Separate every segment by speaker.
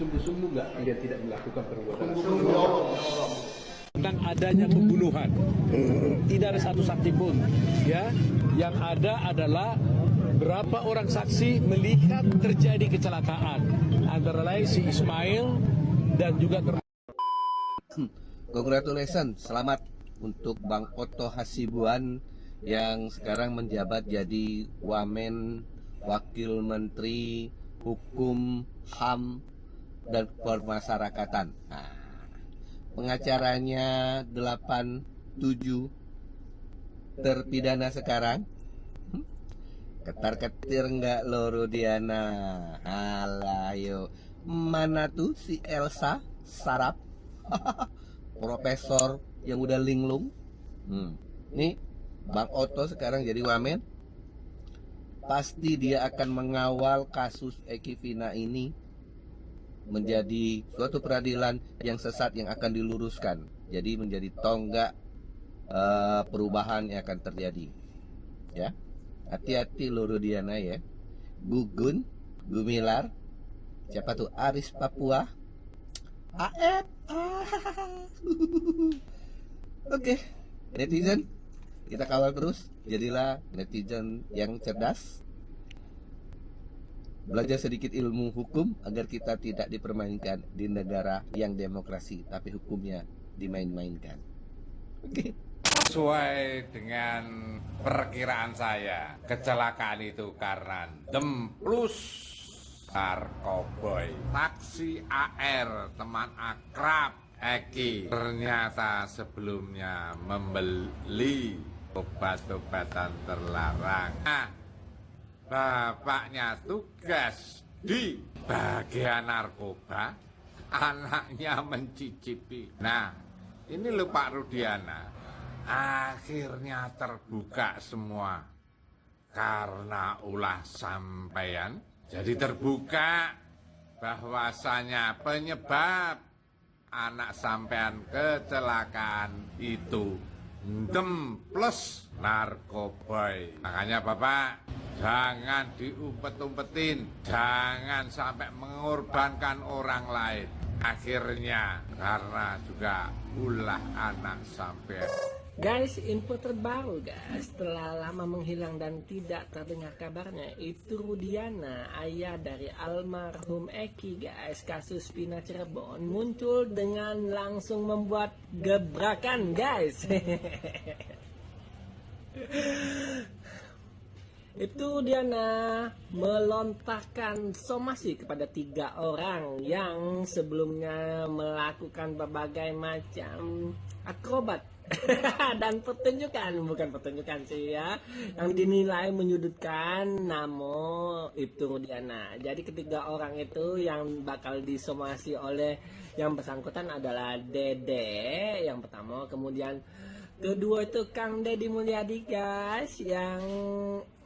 Speaker 1: sungguh-sungguh nggak dia tidak melakukan perbuatan
Speaker 2: dan adanya pembunuhan. Tidak ada satu saksi pun, ya. Yang ada adalah berapa orang saksi melihat terjadi kecelakaan, antara lain si Ismail dan juga
Speaker 3: Congratulations, selamat untuk Bang Oto Hasibuan yang sekarang menjabat jadi Wamen, Wakil Menteri Hukum, HAM, dan Permasyarakatan. Nah, pengacaranya 87 terpidana sekarang. Ketar-ketir nggak lo Rudiana? Halayo, mana tuh si Elsa Sarap? Profesor yang udah linglung. Nih Bang Oto sekarang jadi wamen. Pasti dia akan mengawal kasus Eki Vina ini menjadi suatu peradilan yang sesat yang akan diluruskan. Jadi menjadi tonggak perubahan yang akan terjadi. Ya, hati-hati lo Rudiana ya. Gugun, Gumilar, siapa tuh Aris Papua, AF. Oke, netizen, kita kawal terus. Jadilah netizen yang cerdas. Belajar sedikit ilmu hukum agar kita tidak dipermainkan di negara yang demokrasi, tapi hukumnya dimain-mainkan. Oke.
Speaker 4: Sesuai dengan perkiraan saya, kecelakaan itu karena demplos narkoboy. Taksi AR, teman akrab Eki, ternyata sebelumnya membeli obat-obatan terlarang. Nah, bapaknya tugas di bagian narkoba, anaknya mencicipi. Nah, ini lho Pak Rudiana, akhirnya terbuka semua karena ulah sampeyan. Jadi terbuka bahwasanya penyebab anak sampean kecelakaan itu demples narkoboy. Makanya Bapak jangan diumpet-umpetin, jangan sampai mengorbankan orang lain. Akhirnya karena juga ulah anak sampean.
Speaker 5: Guys, info terbaru guys, setelah lama menghilang dan tidak terdengar kabarnya, itu Rudiana, ayah dari almarhum Eki guys, kasus Vina Cirebon, muncul dengan langsung membuat gebrakan guys. Itu Rudiana melontarkan somasi kepada 3 orang yang sebelumnya melakukan berbagai macam akrobat dan bukan pertunjukan sih ya, yang dinilai menyudutkan Namo itu Rudiana. Jadi ketiga orang itu yang bakal disomasi oleh yang bersangkutan adalah Dede yang pertama, kemudian kedua itu Kang Deddy Mulyadi guys, yang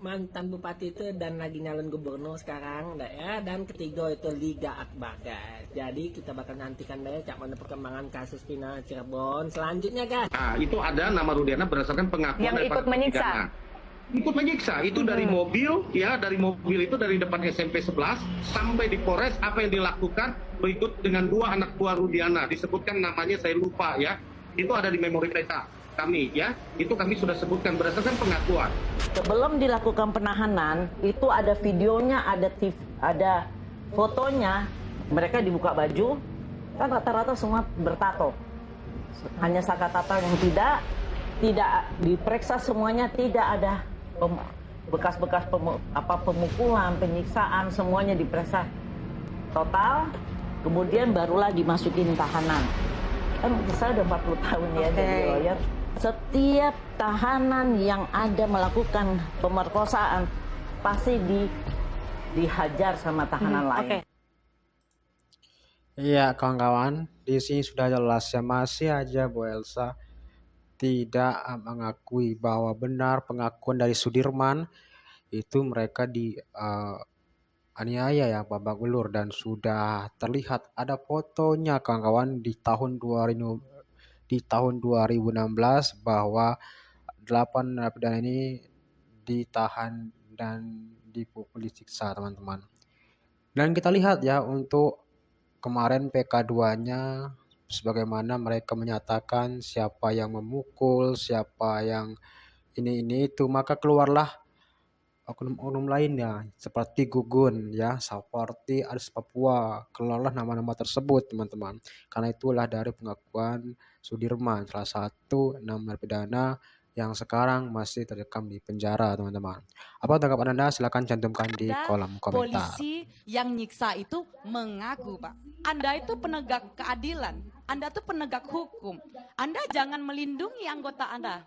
Speaker 5: mantan bupati itu dan lagi nyalon gubernur sekarang ya, dan ketiga itu Liga Akbar guys. Jadi kita bakal nantikan deh cak mana perkembangan kasus Vina Cirebon selanjutnya guys.
Speaker 6: Nah, itu ada nama Rudiana berdasarkan pengakuan
Speaker 7: yang ikut menyiksa.
Speaker 6: Ikut menyiksa itu dari mobil ya, dari mobil itu dari depan SMP 11 sampai di Polres. Apa yang dilakukan berikut dengan 2 anak buah Rudiana, disebutkan namanya saya lupa ya, itu ada di memori peta kami ya, itu kami sudah sebutkan berdasarkan pengakuan.
Speaker 7: Sebelum dilakukan penahanan itu ada videonya, ada fotonya, mereka dibuka baju, kan rata-rata semua bertato, hanya Sakatatal yang tidak diperiksa semuanya, tidak ada bekas-bekas pemukulan, penyiksaan, semuanya diperiksa total, kemudian barulah dimasukin tahanan. Kan saya udah 40 tahun ya jadi lawyer. Setiap tahanan yang ada melakukan pemerkosaan pasti dihajar sama tahanan lain.
Speaker 8: Iya kawan-kawan, di sini sudah jelas ya, masih aja Bu Elsa tidak mengakui bahwa benar pengakuan dari Sudirman itu mereka aniaya ya babak belur, dan sudah terlihat ada fotonya kawan-kawan di tahun 2016 bahwa 8 narapidana ini ditahan dan dipukul disiksa teman-teman. Dan kita lihat ya, untuk kemarin PK2-nya sebagaimana mereka menyatakan siapa yang memukul, siapa yang ini itu, maka keluarlah oknum-oknum lainnya seperti Gugun ya, seperti Aris Papua, keluarlah nama-nama tersebut teman-teman. Karena itulah dari pengakuan Sudirman, salah satu 6 narapidana yang sekarang masih terkekam di penjara teman-teman. Apa tanggapan Anda? Silahkan cantumkan di kolom komentar.
Speaker 9: Polisi yang nyiksa itu mengaku, Pak. Anda itu penegak keadilan, Anda tuh penegak hukum. Anda jangan melindungi anggota Anda.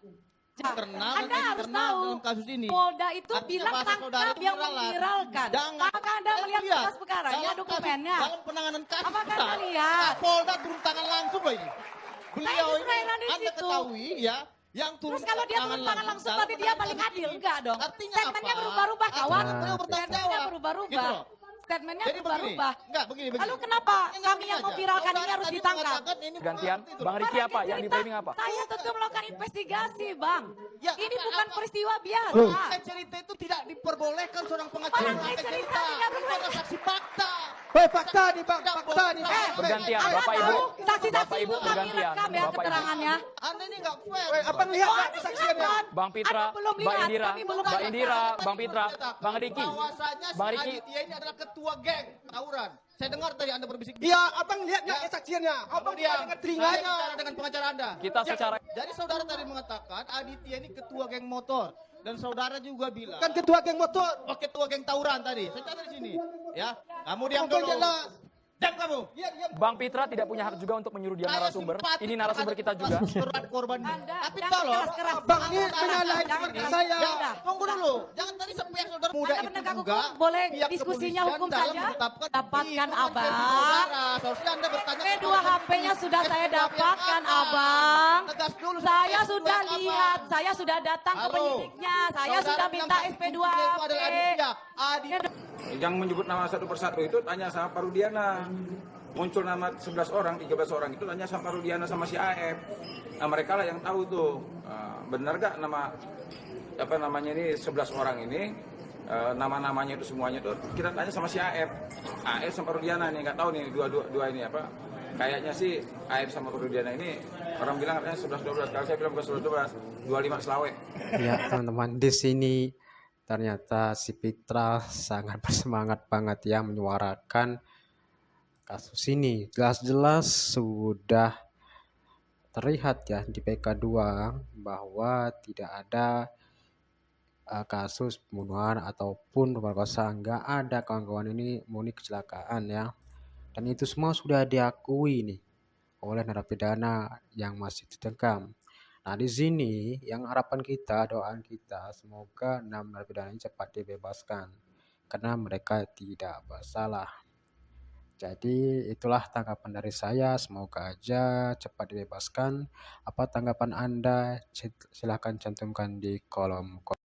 Speaker 9: Anda harus tahu,
Speaker 3: kasus ini.
Speaker 9: Polda itu
Speaker 3: Artinya
Speaker 9: bilang
Speaker 3: bahasa saudara
Speaker 9: tangkap yang
Speaker 3: viral.
Speaker 9: memviralkan.
Speaker 3: Jangan.
Speaker 9: Apakah Anda melihat
Speaker 3: Lihat.
Speaker 9: berkas perkaranya,
Speaker 3: Dalam
Speaker 9: dokumennya?
Speaker 3: dalam penanganan kasus
Speaker 9: Apakah
Speaker 3: besar,
Speaker 9: Anda lihat?
Speaker 3: Polda turun tangan langsung loh ini. Beliau
Speaker 9: Saya
Speaker 3: ini
Speaker 9: heran di
Speaker 3: Anda
Speaker 9: situ.
Speaker 3: ketahui ya, yang turun
Speaker 9: Terus kalau dia turun tangan langsung
Speaker 3: dalam
Speaker 9: berarti dia
Speaker 3: penanganan
Speaker 9: paling
Speaker 3: kasus
Speaker 9: adil?
Speaker 3: ini.
Speaker 9: Enggak dong.
Speaker 3: Artinya
Speaker 9: Statementnya
Speaker 3: apa?
Speaker 9: berubah-ubah, kawan.
Speaker 3: Artinya beliau bertanggung
Speaker 9: Statementnya
Speaker 3: jawab.
Speaker 9: berubah-ubah.
Speaker 3: Gitu loh.
Speaker 9: Statementnya
Speaker 3: Jadi begini,
Speaker 9: berubah-ubah.
Speaker 3: enggak begini.
Speaker 9: Lalu kenapa
Speaker 3: Ini
Speaker 9: kami yang
Speaker 3: saja.
Speaker 9: memviralkan ini
Speaker 3: Saudara
Speaker 9: harus
Speaker 3: tadi
Speaker 9: ditangkap?
Speaker 3: mengatakan ini
Speaker 10: Gantian,
Speaker 3: seperti itu.
Speaker 10: Bang Riki apa? Yang di framing apa?
Speaker 9: Saya tentu melakukan investigasi, Bang.
Speaker 3: Ya,
Speaker 9: Ini
Speaker 3: apa-
Speaker 9: bukan
Speaker 3: apa-
Speaker 9: peristiwa biasa.
Speaker 3: Angkat cerita itu tidak diperbolehkan seorang pengacara
Speaker 9: Orang
Speaker 3: mengangkat
Speaker 9: lain cerita
Speaker 3: cerita.
Speaker 9: tidak
Speaker 3: Itu adalah saksi fakta.
Speaker 1: Fakta nih Bang,
Speaker 3: Tidak
Speaker 1: fakta nih.
Speaker 3: boleh.
Speaker 10: Bergantian,
Speaker 9: Anda
Speaker 10: Bapak Ibu.
Speaker 9: tahu saksi-saksi
Speaker 10: Bapak Ibu
Speaker 9: itu kami
Speaker 10: bergantian.
Speaker 9: rekam ya
Speaker 10: Bapak Ibu.
Speaker 9: keterangannya.
Speaker 3: Anda ini nggak fair.
Speaker 1: Abang lihat
Speaker 9: Oh,
Speaker 1: Bang,
Speaker 9: Anda
Speaker 1: kesaksiannya.
Speaker 9: silakan.
Speaker 10: Bang Pitra,
Speaker 9: Anda belum
Speaker 10: Mbak
Speaker 9: lihat,
Speaker 10: Indira,
Speaker 9: kami belum
Speaker 10: Mbak
Speaker 9: lihat.
Speaker 10: Indira, Bang Pitra, Bang Riki.
Speaker 3: Bahwasanya si
Speaker 10: Bang Riki.
Speaker 3: Aditya ini adalah ketua geng tawuran. Saya dengar tadi Anda berbisik.
Speaker 1: Iya, Abang lihat nggak kesaksiannya? Abang
Speaker 3: Kemudian
Speaker 1: dengar telinganya.
Speaker 3: saya bicara dengan pengacara Anda.
Speaker 10: Kita secara
Speaker 3: Jadi saudara tadi mengatakan Aditya ini ketua geng motor dan saudara juga bilang
Speaker 1: Kan ketua geng motor.
Speaker 3: oh, ketua geng tawuran tadi. Saya catat di sini. Ya, kamu diam
Speaker 1: Abang
Speaker 3: dulu.
Speaker 1: jelas.
Speaker 3: Diam kamu.
Speaker 10: Bang Pitra tidak punya hak juga untuk menyuruh dia narasumber.
Speaker 3: simpati
Speaker 10: Ini narasumber kita juga.
Speaker 3: terhadap korban.
Speaker 9: Anda
Speaker 3: Tapi
Speaker 9: jangan
Speaker 3: tolong
Speaker 9: keras-keras.
Speaker 1: Abang ini
Speaker 9: Jangan
Speaker 1: menyalahi
Speaker 9: keras-keras.
Speaker 1: seperti saya.
Speaker 3: Ya, tunggu dulu. Jangan tadi sepihak saudara muda
Speaker 9: Anda
Speaker 3: itu
Speaker 9: penegak
Speaker 3: juga.
Speaker 9: hukum, boleh
Speaker 3: pihak
Speaker 9: diskusinya
Speaker 3: kepolisian
Speaker 9: hukum
Speaker 3: dalam
Speaker 9: saja.
Speaker 3: menetapkan
Speaker 9: Dapatkan,
Speaker 3: ini bukan
Speaker 9: Abang.
Speaker 3: versi saudara. Seharusnya Anda bertanya
Speaker 9: SP2
Speaker 3: kepada
Speaker 9: HP-nya sudah saya
Speaker 3: SP2 yang
Speaker 9: dapatkan,
Speaker 3: mana?
Speaker 9: Abang.
Speaker 3: Tegas dulu.
Speaker 9: Saya
Speaker 3: SP2
Speaker 9: sudah
Speaker 3: apa?
Speaker 9: lihat, saya sudah datang ke
Speaker 3: Halo.
Speaker 9: penyidiknya, saya
Speaker 3: Saudara
Speaker 9: sudah
Speaker 3: bilang
Speaker 9: minta
Speaker 3: saksi
Speaker 9: SP2
Speaker 3: kunci itu adalah
Speaker 9: HP.
Speaker 3: Aditya. Aditya.
Speaker 11: Yang menyebut nama satu persatu itu tanya sama Pak Rudiana. Muncul nama 11 orang, 13 orang itu tanya sama Pak Rudiana sama si AF. Nah mereka lah yang tahu tuh. Benar gak nama apa namanya ini 11 orang ini nama-namanya itu semuanya tuh kita tanya sama si AF. AF sama Rudiana nih nggak tahu nih dua ini apa. Kayaknya sih AF sama Rudiana ini orang bilang katanya 11-12. Kalau saya bilang bukan 11-12, 25 Selawe.
Speaker 8: Ya teman-teman, di sini ternyata si Pitra sangat bersemangat banget ya menyuarakan kasus ini. Jelas-jelas sudah terlihat ya di PK2 bahwa tidak ada kasus pembunuhan ataupun pemerkosaan. Nggak ada, kawan-kawan, ini murni kecelakaan ya. Dan itu semua sudah diakui nih oleh narapidana yang masih dicekam. Nah di sini yang harapan kita, doaan kita, semoga 6 narapidana ini cepat dibebaskan karena mereka tidak bersalah. Jadi itulah tanggapan dari saya, semoga aja cepat dibebaskan. Apa tanggapan Anda? Silahkan cantumkan di kolom komentar.